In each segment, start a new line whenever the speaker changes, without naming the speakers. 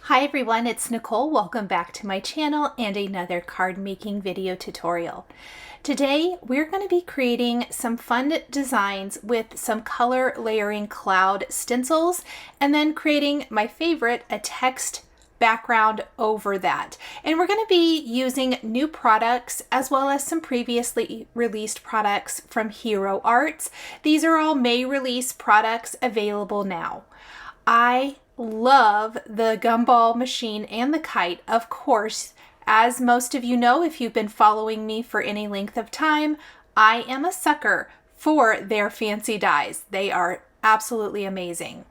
Hi everyone, it's Nicole. Welcome back to my channel and another card making video tutorial. Today we're going to be creating some fun designs with some color layering cloud stencils and then creating my favorite, a text background over that. And we're going to be using new products as well as some previously released products from Hero Arts. These are all May release products available now. I love the Gumball machine and the Kite, of course. As most of you know, if you've been following me for any length of time, I am a sucker for their fancy dies. They are absolutely amazing.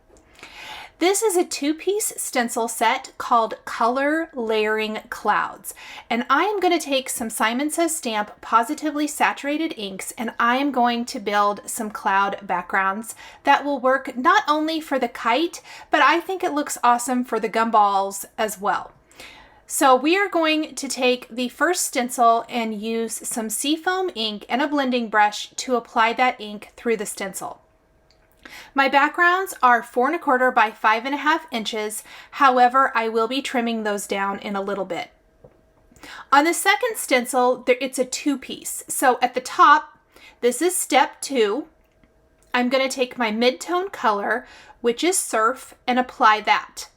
This is a two-piece stencil set called Color Layering Clouds. And I am going to take some Simon Says Stamp Positively Saturated inks and I am going to build some cloud backgrounds that will work not only for the Kite, but I think it looks awesome for the Gumballs as well. So we are going to take the first stencil and use some SEAFOAM ink and a blending brush to apply that ink through the stencil. My backgrounds are 4 1/4 by 5 1/2 inches. However, I will be trimming those down in a little bit. On the second stencil, it's a two-piece. So at the top, this is step 2. I'm going to take my mid-tone color, which is Surf, and apply that.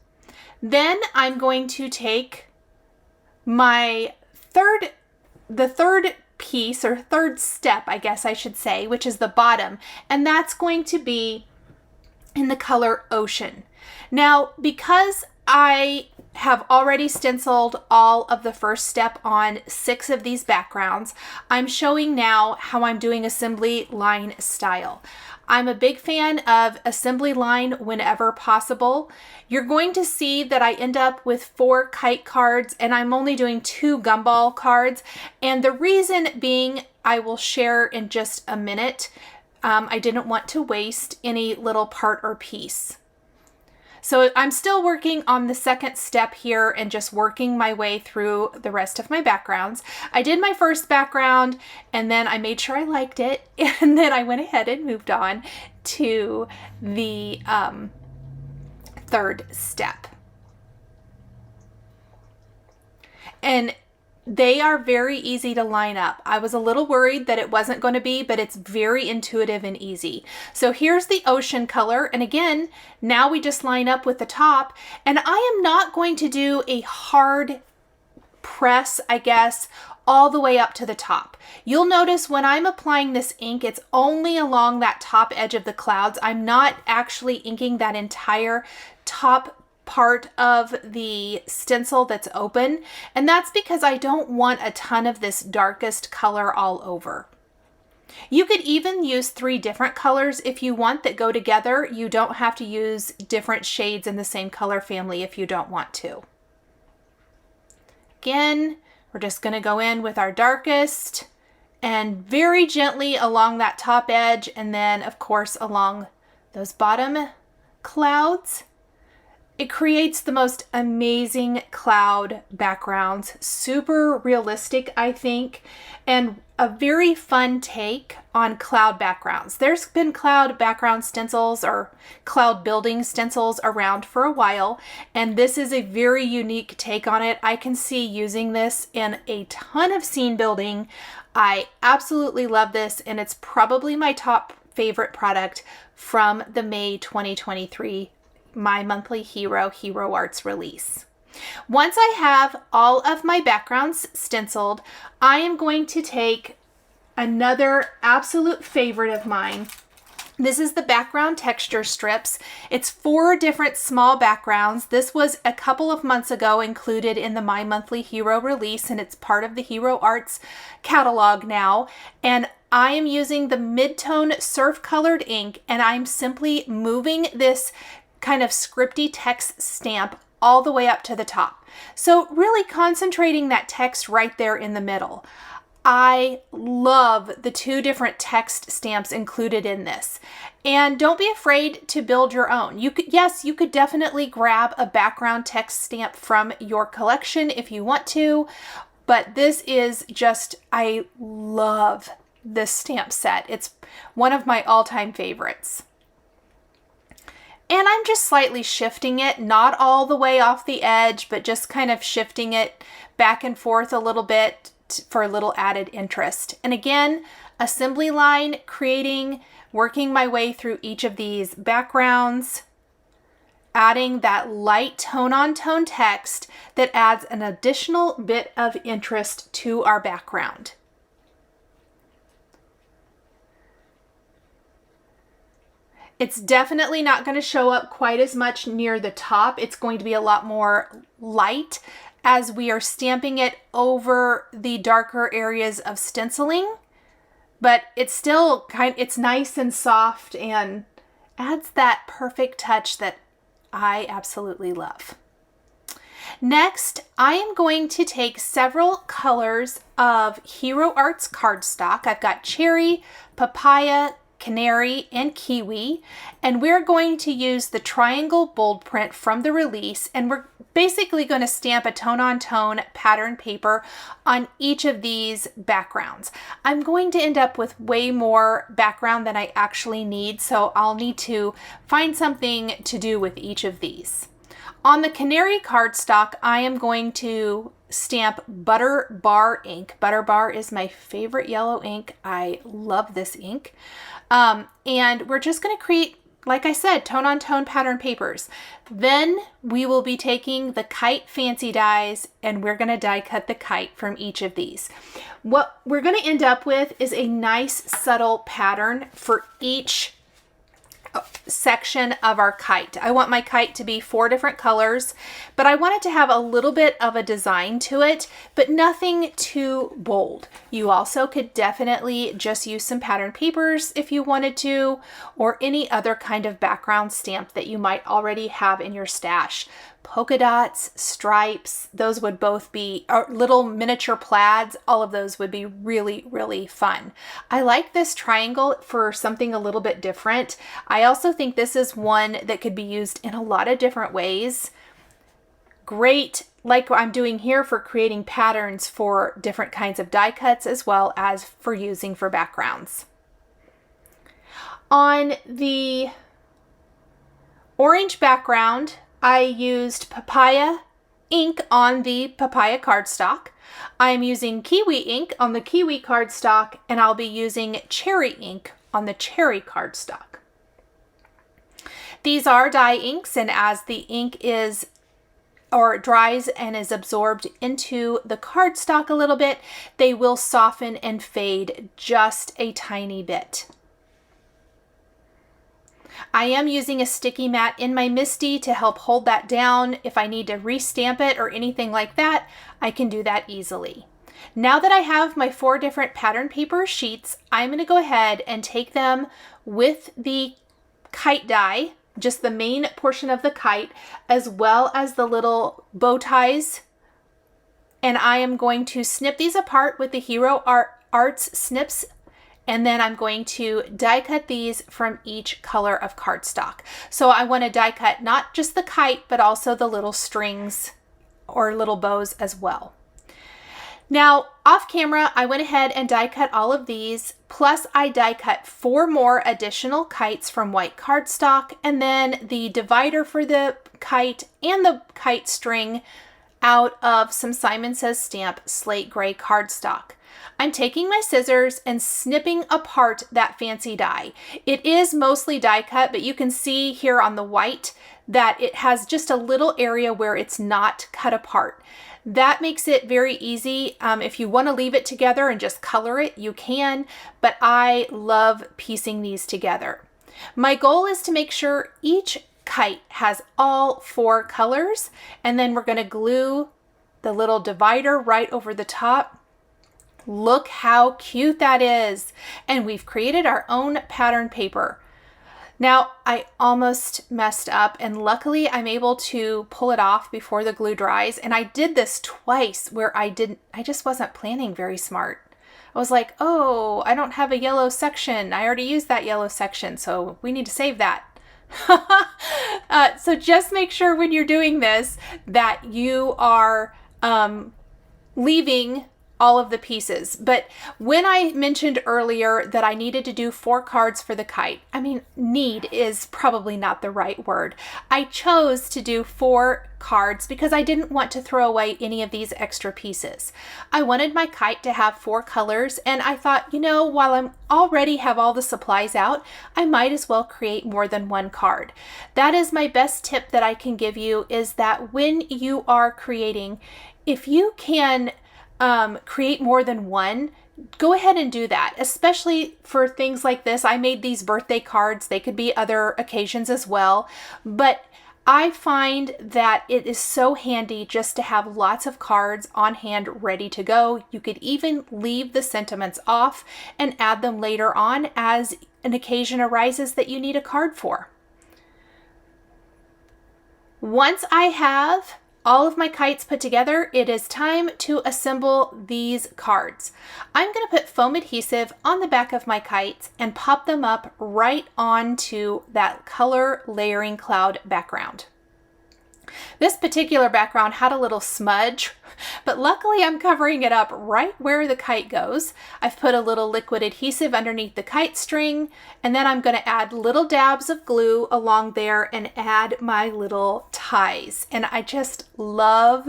Then I'm going to take my third piece, or third step, I guess I should say, which is the bottom, and that's going to be in the color Ocean. Now, because I have already stenciled all of the first step on 6 of these backgrounds, I'm showing now how I'm doing assembly line style. I'm a big fan of assembly line whenever possible. You're going to see that I end up with 4 Kite cards and I'm only doing 2 Gumball cards. And the reason being, I will share in just a minute. I didn't want to waste any little part or piece. So I'm still working on the second step here and just working my way through the rest of my backgrounds. I did my first background and then I made sure I liked it, and then I went ahead and moved on to the third step. And they are very easy to line up. I was a little worried that it wasn't going to be, but it's very intuitive and easy. So here's the Ocean color. And again, now we just line up with the top. And I am not going to do a hard press, I guess, all the way up to the top. You'll notice when I'm applying this ink, it's only along that top edge of the clouds. I'm not actually inking that entire top part of the stencil that's open, and that's because I don't want a ton of this darkest color all over. You could even use 3 different colors if you want that go together. You don't have to use different shades in the same color family if you don't want to. Again, we're just going to go in with our darkest and very gently along that top edge, and then of course along those bottom clouds. It creates the most amazing cloud backgrounds, super realistic, I think, and a very fun take on cloud backgrounds. There's been cloud background stencils or cloud building stencils around for a while, and this is a very unique take on it. I can see using this in a ton of scene building. I absolutely love this, and it's probably my top favorite product from the May 2023 My Monthly Hero Arts release. Once I have all of my backgrounds stenciled, I am going to take another absolute favorite of mine. This is the background texture strips. It's 4 different small backgrounds. This was a couple of months ago included in the My Monthly Hero release, and it's part of the Hero Arts catalog now. And I am using the mid-tone surf colored ink, and I'm simply moving this kind of scripty text stamp all the way up to the top. So really concentrating that text right there in the middle. I love the 2 different text stamps included in this. And don't be afraid to build your own. You could definitely grab a background text stamp from your collection if you want to, but this is just, I love this stamp set. It's one of my all-time favorites. And I'm just slightly shifting it, not all the way off the edge, but just kind of shifting it back and forth a little bit for a little added interest. And again, assembly line, working my way through each of these backgrounds, adding that light tone-on-tone text that adds an additional bit of interest to our background. It's definitely not going to show up quite as much near the top. It's going to be a lot more light as we are stamping it over the darker areas of stenciling, but it's still it's nice and soft and adds that perfect touch that I absolutely love. Next, I am going to take several colors of Hero Arts cardstock. I've got Cherry, Papaya, Canary, and Kiwi, and we're going to use the triangle bold print from the release, and we're basically going to stamp a tone-on-tone pattern paper on each of these backgrounds. I'm going to end up with way more background than I actually need, so I'll need to find something to do with each of these. On the Canary cardstock, I am going to stamp Butter Bar ink. Butter Bar is my favorite yellow ink. I love this ink. And we're just going to create, like I said, tone-on-tone pattern papers. Then we will be taking the Kite fancy dies and we're going to die cut the kite from each of these. What we're going to end up with is a nice subtle pattern for each section of our kite. I want my kite to be 4 different colors, but I want it to have a little bit of a design to it, but nothing too bold. You also could definitely just use some pattern papers if you wanted to, or any other kind of background stamp that you might already have in your stash. Polka dots, stripes, those would both be, or little miniature plaids, all of those would be really, really fun. I like this triangle for something a little bit different. I also think this is one that could be used in a lot of different ways. Great, like what I'm doing here, for creating patterns for different kinds of die cuts as well as for using for backgrounds. On the orange background, I used Papaya ink on the Papaya cardstock. I'm using Kiwi ink on the Kiwi cardstock, and I'll be using Cherry ink on the Cherry cardstock. These are dye inks, and as the ink dries and is absorbed into the cardstock a little bit, they will soften and fade just a tiny bit. I am using a sticky mat in my MISTI to help hold that down. If I need to restamp it or anything like that, I can do that easily. Now that I have my 4 different pattern paper sheets, I'm going to go ahead and take them with the kite die, just the main portion of the kite, as well as the little bow ties. And I am going to snip these apart with the Hero Arts snips, and then I'm going to die cut these from each color of cardstock. So I want to die cut not just the kite, but also the little strings or little bows as well. Now, off camera, I went ahead and die cut all of these, plus I die cut 4 more additional kites from white cardstock, and then the divider for the kite and the kite string out of some Simon Says Stamp slate gray cardstock. I'm taking my scissors and snipping apart that fancy die. It is mostly die cut, but you can see here on the white that it has just a little area where it's not cut apart. That makes it very easy. If you want to leave it together and just color it, you can, but I love piecing these together. My goal is to make sure each kite has all 4 colors, and then we're going to glue the little divider right over the top. Look how cute that is. And we've created our own pattern paper. Now, I almost messed up, and luckily I'm able to pull it off before the glue dries. And I did this twice where I just wasn't planning very smart. I was like, oh, I don't have a yellow section. I already used that yellow section, so we need to save that. So just make sure when you're doing this that you are leaving all of the pieces. But when I mentioned earlier that I needed to do 4 cards for the kite, I mean, need is probably not the right word. I chose to do 4 cards because I didn't want to throw away any of these extra pieces. I wanted my kite to have 4 colors, and I thought, you know, while I'm already have all the supplies out, I might as well create more than 1 card. That is my best tip that I can give you, is that when you are creating, if you can create more than 1, go ahead and do that, especially for things like this. I made these birthday cards. They could be other occasions as well, but I find that it is so handy just to have lots of cards on hand ready to go. You could even leave the sentiments off and add them later on as an occasion arises that you need a card for. Once I have all of my kites put together, it is time to assemble these cards. I'm going to put foam adhesive on the back of my kites and pop them up right onto that color layering cloud background. This particular background had a little smudge, but luckily I'm covering it up right where the kite goes. I've put a little liquid adhesive underneath the kite string, and then I'm going to add little dabs of glue along there and add my little ties. And I just love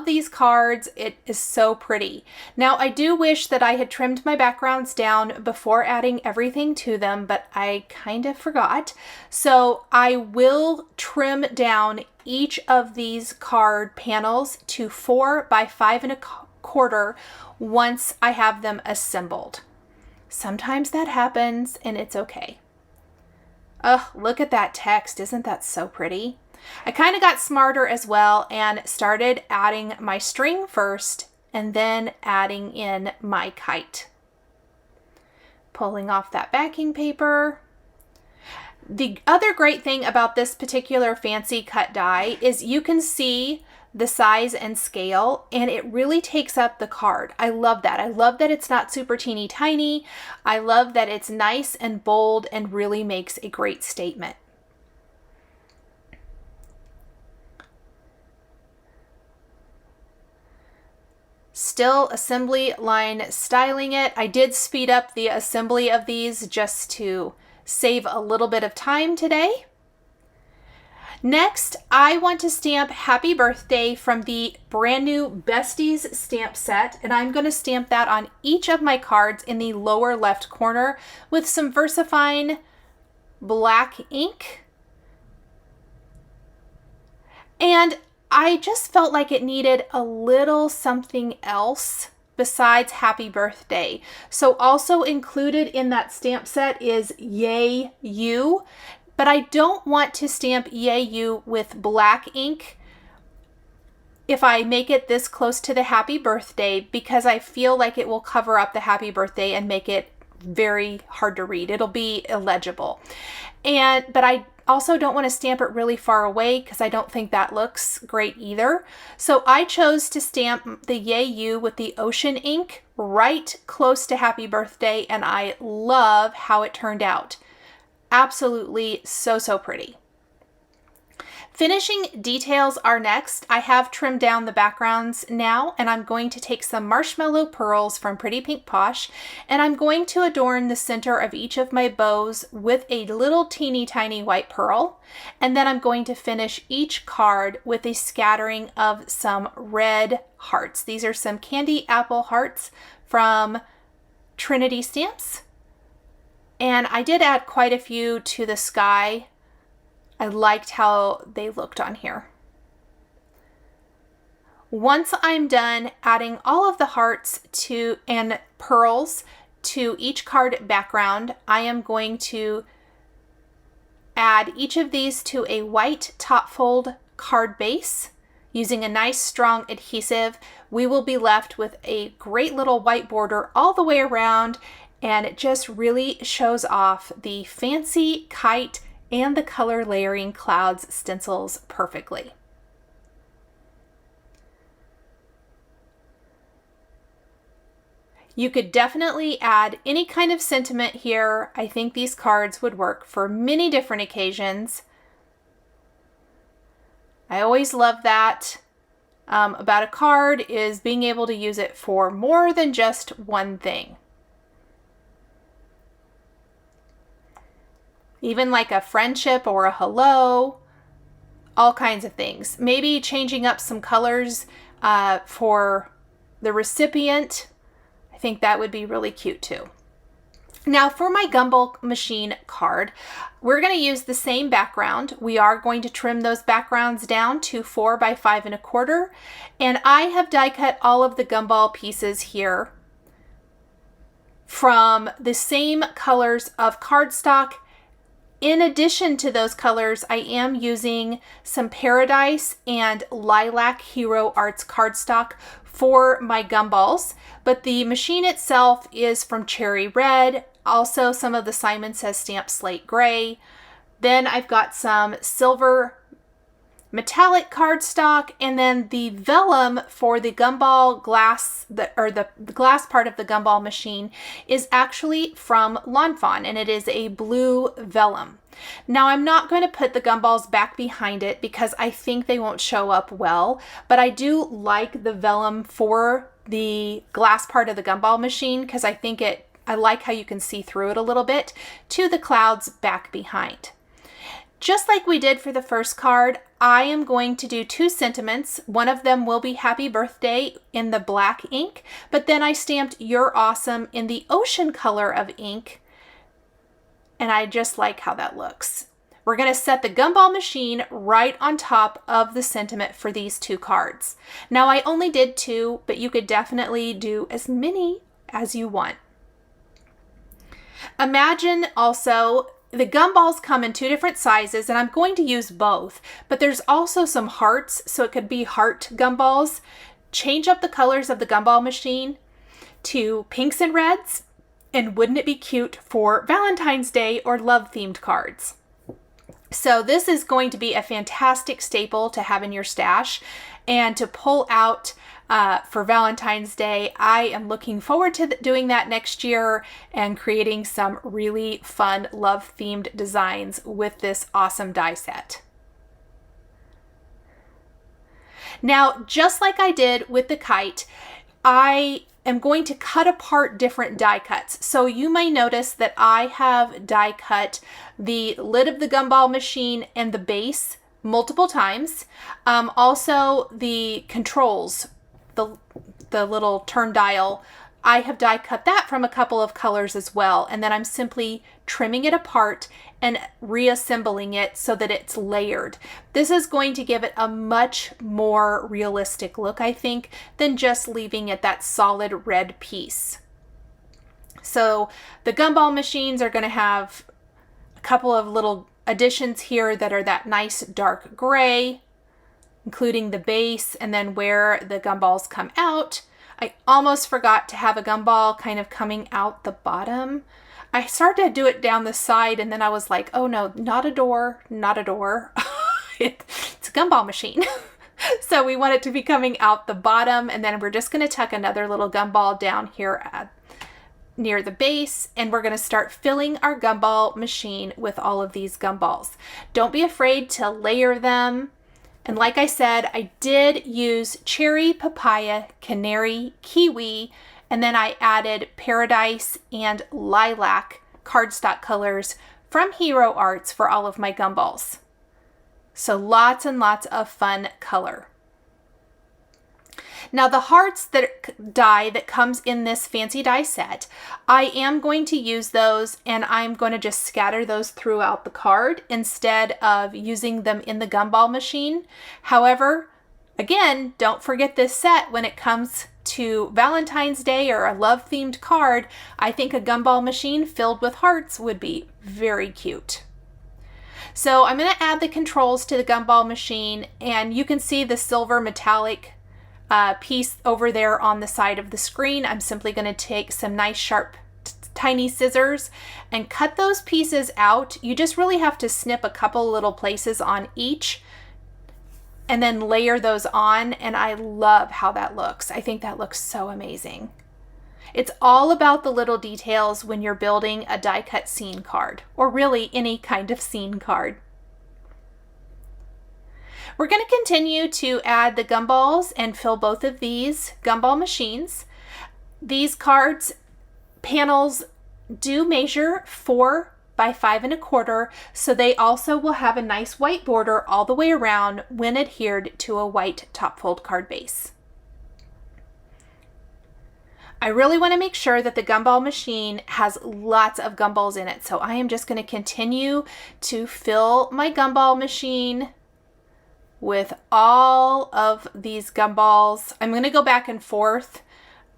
these cards. It is so pretty. Now, I do wish that I had trimmed my backgrounds down before adding everything to them, but I kind of forgot. So I will trim down each of these card panels to 4 by 5 1/4 once I have them assembled. Sometimes that happens and it's okay. Oh, look at that text. Isn't that so pretty? I kind of got smarter as well and started adding my string first and then adding in my kite. Pulling off that backing paper. The other great thing about this particular fancy cut die is you can see the size and scale, and it really takes up the card. I love that. I love that it's not super teeny tiny. I love that it's nice and bold and really makes a great statement. Still assembly line styling it. I did speed up the assembly of these just to save a little bit of time today. Next, I want to stamp Happy Birthday from the brand new Besties stamp set, and I'm going to stamp that on each of my cards in the lower left corner with some VersaFine black ink. And I just felt like it needed a little something else besides Happy Birthday. So also included in that stamp set is Yay You, but I don't want to stamp Yay You with black ink if I make it this close to the Happy Birthday, because I feel like it will cover up the Happy Birthday and make it very hard to read. It'll be illegible. But I also don't want to stamp it really far away because I don't think that looks great either. So I chose to stamp the Yay You with the ocean ink right close to Happy Birthday, and I love how it turned out. Absolutely so pretty. Finishing details are next. I have trimmed down the backgrounds now, and I'm going to take some marshmallow pearls from Pretty Pink Posh, and I'm going to adorn the center of each of my bows with a little teeny tiny white pearl. And then I'm going to finish each card with a scattering of some red hearts. These are some candy apple hearts from Trinity Stamps. And I did add quite a few to the sky. I liked how they looked on here. Once I'm done adding all of the hearts and pearls to each card background, I am going to add each of these to a white top fold card base. Using a nice strong adhesive, we will be left with a great little white border all the way around, and it just really shows off the fancy kite and the color layering clouds stencils perfectly. You could definitely add any kind of sentiment here. I think these cards would work for many different occasions. I always love that. about a card is being able to use it for more than just one thing. Even like a friendship or a hello, all kinds of things. Maybe changing up some colors for the recipient. I think that would be really cute too. Now for my Gumball machine card, we're going to use the same background. We are going to trim those backgrounds down to 4 by 5 1/4. And I have die cut all of the Gumball pieces here from the same colors of cardstock. In addition to those colors, I am using some Paradise and Lilac Hero Arts cardstock for my gumballs, but the machine itself is from Cherry Red. Also, some of the Simon Says Stamp Slate Gray. Then I've got some silver metallic cardstock, and then the vellum for the Gumball glass, the glass part of the Gumball machine is actually from Lawn Fawn, and it is a blue vellum. Now I'm not going to put the gumballs back behind it because I think they won't show up well, but I do like the vellum for the glass part of the Gumball machine because I think I like how you can see through it a little bit to the clouds back behind. Just like we did for the first card, I am going to do 2 sentiments. One of them will be Happy Birthday in the black ink, but then I stamped You're Awesome in the ocean color of ink, and I just like how that looks. We're going to set the Gumball machine right on top of the sentiment for these 2 cards. Now I only did 2, but you could definitely do as many as you want. Imagine also the gumballs come in 2 different sizes, and I'm going to use both, but there's also some hearts, so it could be heart gumballs. Change up the colors of the Gumball machine to pinks and reds, and wouldn't it be cute for Valentine's Day or love-themed cards? So this is going to be a fantastic staple to have in your stash and to pull out for Valentine's Day. I am looking forward to doing that next year and creating some really fun love-themed designs with this awesome die set. Now, just like I did with the kite, I am going to cut apart different die cuts. So you may notice that I have die cut the lid of the Gumball machine and the base multiple times. Also the controls, the little turn dial, I have die cut that from a couple of colors as well. And then I'm simply trimming it apart and reassembling it so that it's layered. This is going to give it a much more realistic look, I think, than just leaving it that solid red piece. So the Gumball machines are going to have a couple of little additions here that are that nice dark gray, including the base, and then where the gumballs come out. I almost forgot to have a gumball kind of coming out the bottom. I started to do it down the side, and then I was like, oh no, not a door, not a door. It's a gumball machine. So we want it to be coming out the bottom, and then we're just going to tuck another little gumball down here near the base, and we're going to start filling our Gumball machine with all of these gumballs. Don't be afraid to layer them. And like I said, I did use Cherry, Papaya, Canary, Kiwi, and then I added Paradise and Lilac cardstock colors from Hero Arts for all of my gumballs. So lots and lots of fun color. Now the hearts die that comes in this fancy die set, I am going to use those, and I'm going to just scatter those throughout the card instead of using them in the Gumball machine. However, again, don't forget this set when it comes to Valentine's Day or a love-themed card. I think a Gumball machine filled with hearts would be very cute. So I'm going to add the controls to the Gumball machine, and you can see the silver metallic piece over there on the side of the screen. I'm simply going to take some nice sharp tiny scissors and cut those pieces out. You just really have to snip a couple little places on each and then layer those on, and I love how that looks. I think that looks so amazing. It's all about the little details when you're building a die cut scene card, or really any kind of scene card. We're going to continue to add the gumballs and fill both of these gumball machines. These cards panels do measure 4 by 5 1/4, so they also will have a nice white border all the way around when adhered to a white top fold card base. I really want to make sure that the gumball machine has lots of gumballs in it, so I am just going to continue to fill my gumball machine with all of these gumballs. I'm going to go back and forth.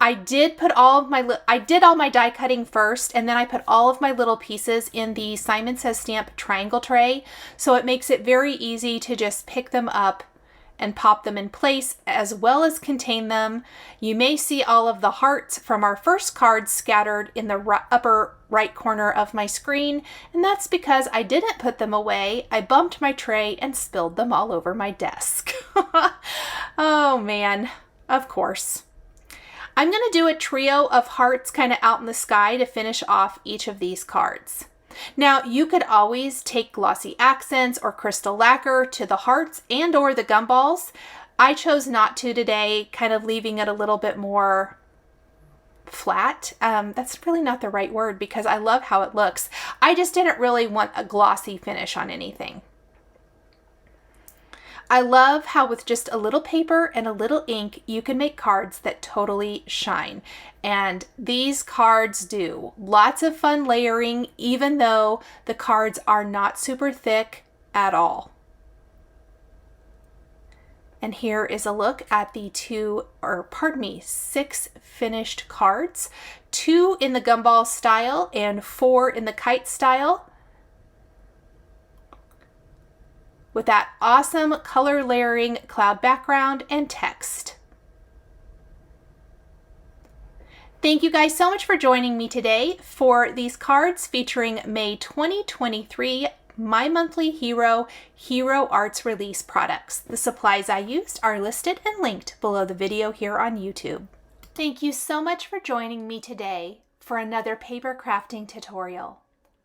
I did all my die cutting first, and then I put all of my little pieces in the Simon Says Stamp triangle tray, so it makes it very easy to just pick them up and pop them in place, as well as contain them. You may see all of the hearts from our first card scattered in the upper right corner of my screen, and that's because I didn't put them away. I bumped my tray and spilled them all over my desk. Oh man, of course. I'm going to do a trio of hearts kind of out in the sky to finish off each of these cards. Now, you could always take glossy accents or crystal lacquer to the hearts and or the gumballs. I chose not to today, kind of leaving it a little bit more flat. That's really not the right word because I love how it looks. I just didn't really want a glossy finish on anything. I love how with just a little paper and a little ink, you can make cards that totally shine. And these cards do. Lots of fun layering, even though the cards are not super thick at all. And here is a look at the 6 finished cards, 2 in the gumball style and 4 in the kite style, with that awesome color layering cloud background and text. Thank you guys so much for joining me today for these cards featuring May 2023 My Monthly Hero Arts release products. The supplies I used are listed and linked below the video here on YouTube. Thank you so much for joining me today for another paper crafting tutorial.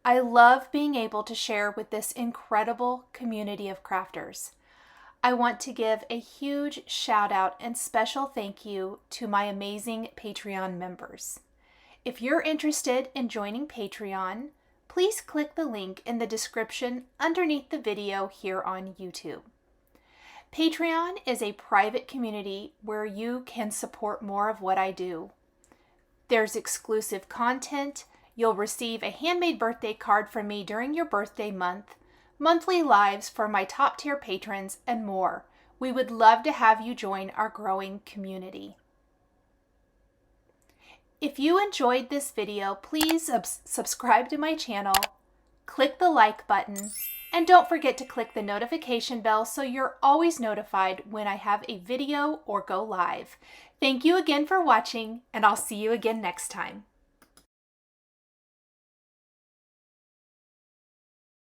I love being able to share with this incredible community of crafters. I want to give a huge shout out and special thank you to my amazing Patreon members. If you're interested in joining Patreon, please click the link in the description underneath the video here on YouTube. Patreon is a private community where you can support more of what I do. There's exclusive content. You'll receive a handmade birthday card from me during your birthday month, monthly lives for my top tier patrons, and more. We would love to have you join our growing community. If you enjoyed this video, please subscribe to my channel, click the like button, and don't forget to click the notification bell so you're always notified when I have a video or go live. Thank you again for watching, and I'll see you again next time.